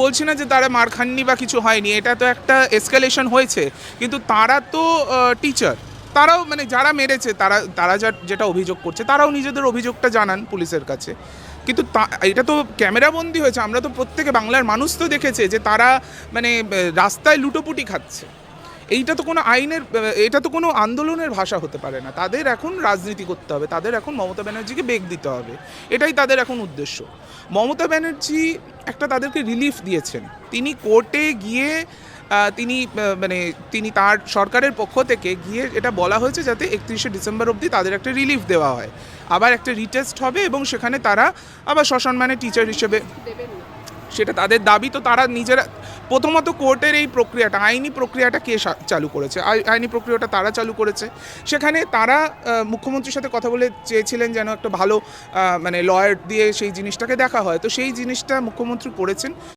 বলছি না যে তারা মার খাননি বা কিছু হয়নি, এটা তো একটা এসকালেশন হয়েছে, কিন্তু তারা তো টিচার, তারাও মানে যারা মেরেছে তারা তারা যেটা অভিযোগ করছে তারাও নিজেদের অভিযোগটা জানান পুলিশের কাছে। কিন্তু এটা তো ক্যামেরাবন্দি হয়েছে, আমরা তো প্রত্যেকে বাংলার মানুষ তো দেখেছে যে তারা মানে রাস্তায় লুটোপুটি খাচ্ছে। এইটা তো কোনো আইনের, এটা তো কোনো আন্দোলনের ভাষা হতে পারে না। তাদের এখন রাজনীতি করতে হবে, তাদের এখন মমতা ব্যানার্জিকে বেগ দিতে হবে, এটাই তাদের এখন উদ্দেশ্য। মমতা ব্যানার্জি একটা তাদেরকে রিলিফ দিয়েছেন, তিনি কোর্টে গিয়ে তিনি তার সরকারের পক্ষ থেকে গিয়ে এটা বলা হয়েছে যাতে 31শে ডিসেম্বর অবধি তাদের একটা রিলিফ দেওয়া হয়, আবার একটা রিটেস্ট হবে এবং সেখানে তারা আবার সসম্মানে টিচার হিসেবে, সেটা তাদের দাবি। তো তারা নিজেরা প্রথমত কোর্টের এই প্রক্রিয়াটা, আইনি প্রক্রিয়াটা কে চালু করেছে? আইনি প্রক্রিয়াটা তারা চালু করেছে। সেখানে তারা মুখ্যমন্ত্রীর সাথে কথা বলে চেয়েছিলেন যেন একটা ভালো মানে লয়ার দিয়ে সেই জিনিসটাকে দেখা হয়, তো সেই জিনিসটা মুখ্যমন্ত্রী করেছেন।